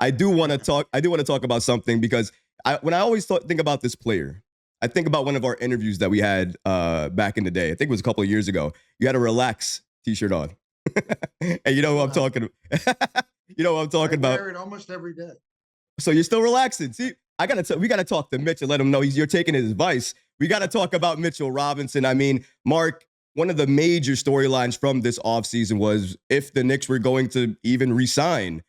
I do want to talk. I do want to talk about something because when I always think about this player, I think about one of our interviews that we had back in the day. I think it was a couple of years ago. You had a relax T-shirt on, and you know who I'm talking. You know what I'm talking I about. wear it almost every day. So you're still relaxing. See, we gotta talk to Mitch and let him know you're taking his advice. We gotta talk about Mitchell Robinson. I mean, Mark, one of the major storylines from this offseason was if the Knicks were going to even extend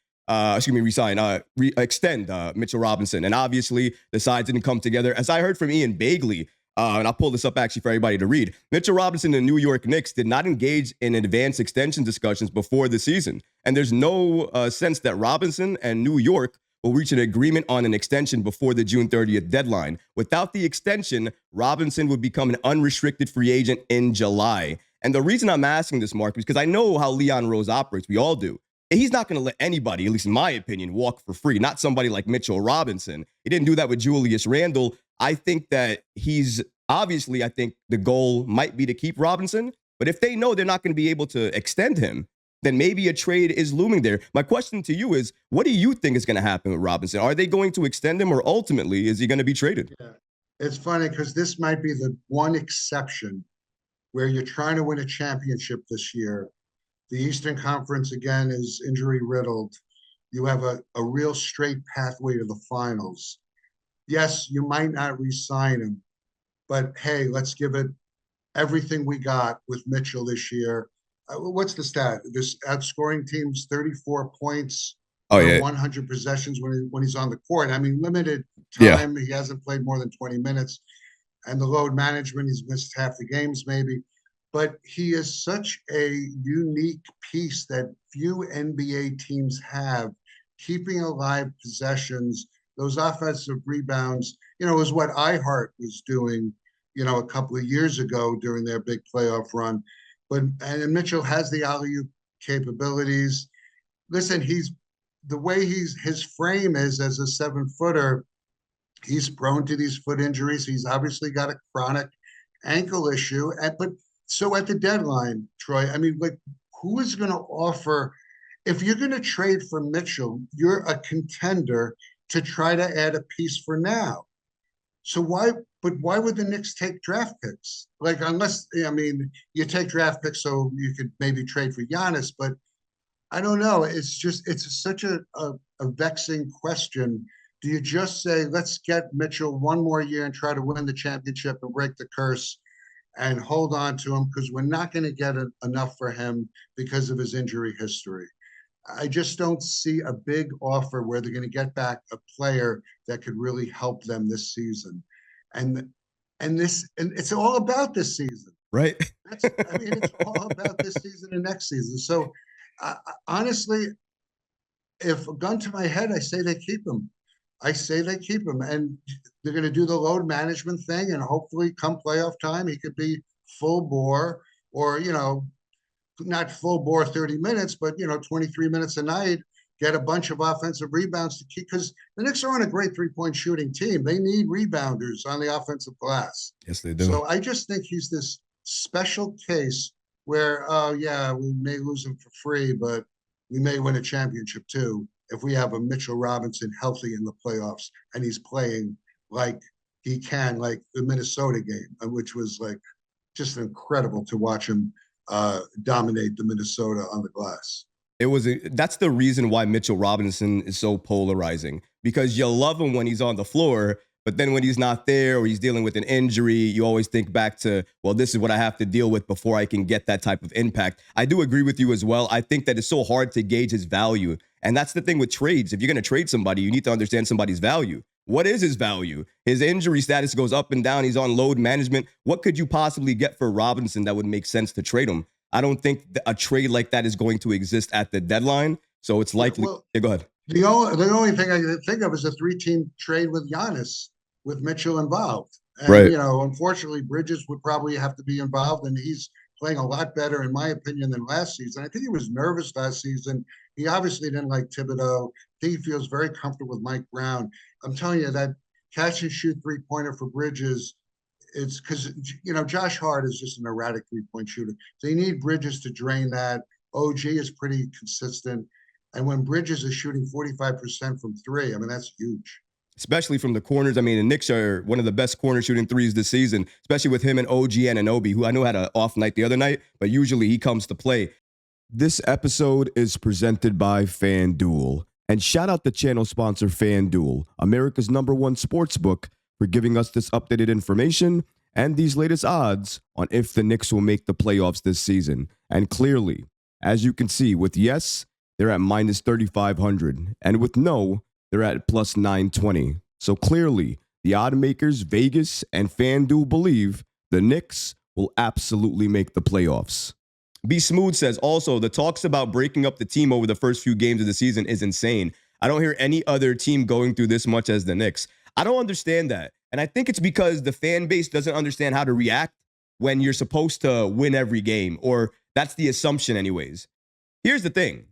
Mitchell Robinson. And obviously the sides didn't come together. As I heard from Ian Bagley, and I'll pull this up actually for everybody to read, Mitchell Robinson and the New York Knicks did not engage in advanced extension discussions before the season. And there's no sense that Robinson and New York will reach an agreement on an extension before the June 30th deadline. Without the extension, Robinson would become an unrestricted free agent in July. And the reason I'm asking this, Mark, is because I know how Leon Rose operates. We all do. He's not going to let anybody, at least in my opinion, walk for free. Not somebody like Mitchell Robinson. He didn't do that with Julius Randle. I think that I think the goal might be to keep Robinson. But if they know they're not going to be able to extend him, then maybe a trade is looming there. My question to you is, what do you think is going to happen with Robinson? Are they going to extend him, or ultimately is he going to be traded? Yeah. It's funny because this might be the one exception where you're trying to win a championship this year. The Eastern Conference, again, is injury riddled. You have a real straight pathway to the finals. Yes, you might not re-sign him, but hey, let's give it everything we got with Mitchell this year. What's the stat? This outscoring teams 34 points Oh per yeah, 100 possessions when he's on the court. I mean, limited yeah. time. He hasn't played more than 20 minutes. And the load management, he's missed half the games maybe. But he is such a unique piece that few NBA teams have, keeping alive possessions, those offensive rebounds, is what iHeart was doing, a couple of years ago during their big playoff run. And Mitchell has the alley-oop capabilities. Listen, he's the way his frame is as a 7-footer, he's prone to these foot injuries. He's obviously got a chronic ankle issue. But so at the deadline, Troy, I mean, like, who is going to offer? If you're going to trade for Mitchell, you're a contender to try to add a piece for now. So why would the Knicks take draft picks? Like, unless, I mean, you take draft picks so you could maybe trade for Giannis, but I don't know. It's such a vexing question. Do you just say, let's get Mitchell one more year and try to win the championship and break the curse and hold on to him because we're not going to get enough for him because of his injury history? I just don't see a big offer where they're going to get back a player that could really help them this season. And it's all about this season. Right. It's all about this season and next season. So honestly, if a gun to my head, I say they keep him. I say they keep him, and they're going to do the load management thing, and hopefully, come playoff time, he could be full bore, or not full bore 30 minutes, but 23 minutes a night, get a bunch of offensive rebounds to keep, because the Knicks are on a great 3-point shooting team. They need rebounders on the offensive glass. Yes, they do. So I just think he's this special case where, oh yeah, we may lose him for free, but we may win a championship too if we have a Mitchell Robinson healthy in the playoffs and he's playing like he can, like the Minnesota game, which was like just incredible to watch him dominate the Minnesota on the glass. That's the reason why Mitchell Robinson is so polarizing, because you love him when he's on the floor, but then when he's not there or he's dealing with an injury, you always think back to, well, this is what I have to deal with before I can get that type of impact. I do agree with you as well. I think that it's so hard to gauge his value. And that's the thing with trades. If you're going to trade somebody, you need to understand somebody's value. What is his value? His injury status goes up and down. He's on load management. What could you possibly get for Robinson that would make sense to trade him? I don't think a trade like that is going to exist at the deadline. So it's likely. Yeah, go ahead. The only thing I can think of is a 3-team trade with Giannis, with Mitchell involved. And, right. Unfortunately, Bridges would probably have to be involved, and he's playing a lot better, in my opinion, than last season. I think he was nervous last season. He obviously didn't like Thibodeau. I think he feels very comfortable with Mike Brown. I'm telling you, that catch and shoot 3-pointer for Bridges, it's because, Josh Hart is just an erratic 3-point shooter. So you need Bridges to drain that. OG is pretty consistent. And when Bridges is shooting 45% from three, I mean, that's huge. Especially from the corners. I mean, the Knicks are one of the best corner shooting threes this season, especially with him and OG Anunoby, who I know had an off night the other night, but usually he comes to play. This episode is presented by FanDuel. And shout out the channel sponsor FanDuel, America's #1 sportsbook, for giving us this updated information and these latest odds on if the Knicks will make the playoffs this season. And clearly, as you can see, with yes, they're at minus 3,500. And with no, they're at plus 920. So clearly, the odd makers, Vegas and FanDuel believe the Knicks will absolutely make the playoffs. B Smooth says, also, the talks about breaking up the team over the first few games of the season is insane. I don't hear any other team going through this much as the Knicks. I don't understand that. And I think it's because the fan base doesn't understand how to react when you're supposed to win every game, or that's the assumption anyways. Here's the thing.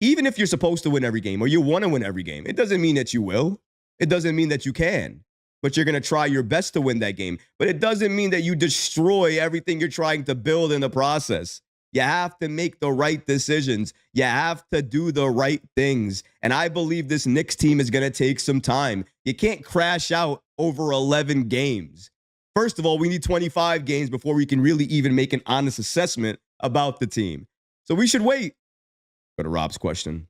Even if you're supposed to win every game or you want to win every game, it doesn't mean that you will. It doesn't mean that you can. But you're going to try your best to win that game. But it doesn't mean that you destroy everything you're trying to build in the process. You have to make the right decisions. You have to do the right things. And I believe this Knicks team is going to take some time. You can't crash out over 11 games. First of all, we need 25 games before we can really even make an honest assessment about the team. So we should wait. Go to Rob's question.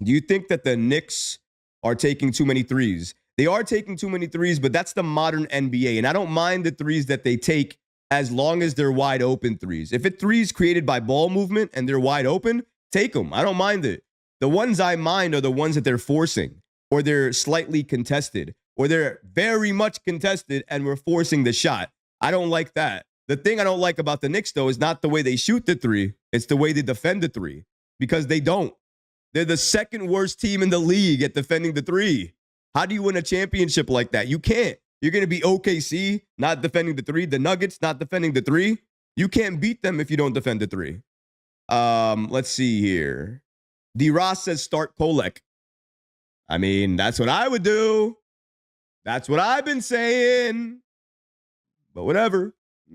Do you think that the Knicks are taking too many threes? They are taking too many threes, but that's the modern NBA. And I don't mind the threes that they take as long as they're wide open threes. If it's threes created by ball movement and they're wide open, take them. I don't mind it. The ones I mind are the ones that they're forcing, or they're slightly contested, or they're very much contested and we're forcing the shot. I don't like that. The thing I don't like about the Knicks, though, is not the way they shoot the three. It's the way they defend the three, because they don't. They're the second worst team in the league at defending the three. How do you win a championship like that? You can't. You're going to be OKC not defending the three, the Nuggets not defending the three. You can't beat them if you don't defend the three. Let's see here. D. Ross says start Kolek. I mean, that's what I would do. That's what I've been saying. But whatever.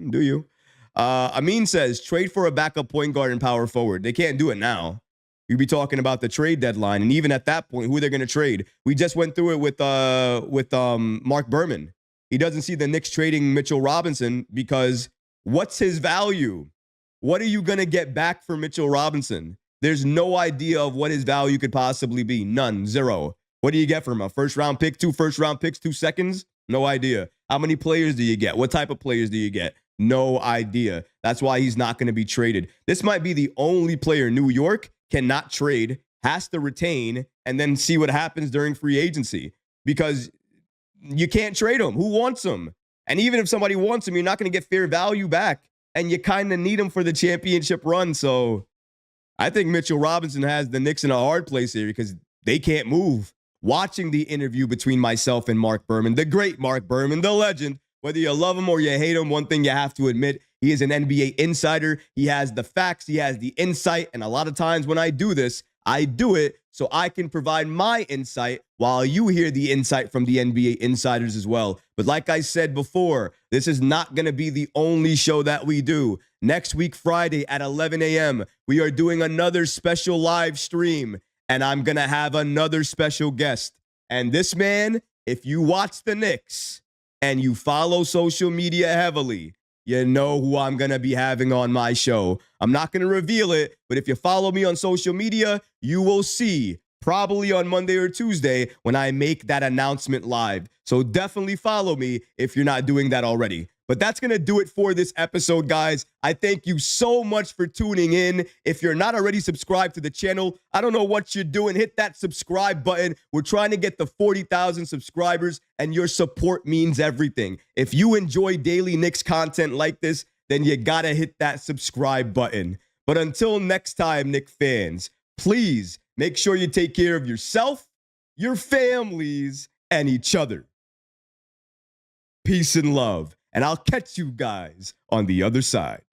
Do you? Amin says trade for a backup point guard and power forward. They can't do it now. You'd be talking about the trade deadline, and even at that point, who are they going to trade? We just went through it with Marc Berman. He doesn't see the Knicks trading Mitchell Robinson because what's his value? What are you going to get back for Mitchell Robinson? There's no idea of what his value could possibly be. None. Zero. What do you get from him? A first-round pick, 2 first-round picks, 2 seconds? No idea. How many players do you get? What type of players do you get? No idea. That's why he's not going to be traded. This might be the only player New York cannot trade, has to retain, and then see what happens during free agency, because you can't trade him. Who wants him? And even if somebody wants him, you're not going to get fair value back, and you kind of need him for the championship run. So I think Mitchell Robinson has the Knicks in a hard place here because they can't move. Watching the interview between myself and Marc Berman, the great Marc Berman, the legend, whether you love him or you hate him, one thing you have to admit, he is an NBA insider. He has the facts. He has the insight. And a lot of times when I do this, I do it so I can provide my insight while you hear the insight from the NBA insiders as well. But like I said before, this is not going to be the only show that we do. Next week, Friday at 11 a.m., we are doing another special live stream, and I'm going to have another special guest. And this man, if you watch the Knicks and you follow social media heavily, you know who I'm going to be having on my show. I'm not going to reveal it, but if you follow me on social media, you will see probably on Monday or Tuesday when I make that announcement live. So definitely follow me if you're not doing that already. But that's going to do it for this episode, guys. I thank you so much for tuning in. If you're not already subscribed to the channel, I don't know what you're doing. Hit that subscribe button. We're trying to get the 40,000 subscribers, and your support means everything. If you enjoy daily Knicks content like this, then you got to hit that subscribe button. But until next time, Knicks fans, please make sure you take care of yourself, your families, and each other. Peace and love. And I'll catch you guys on the other side.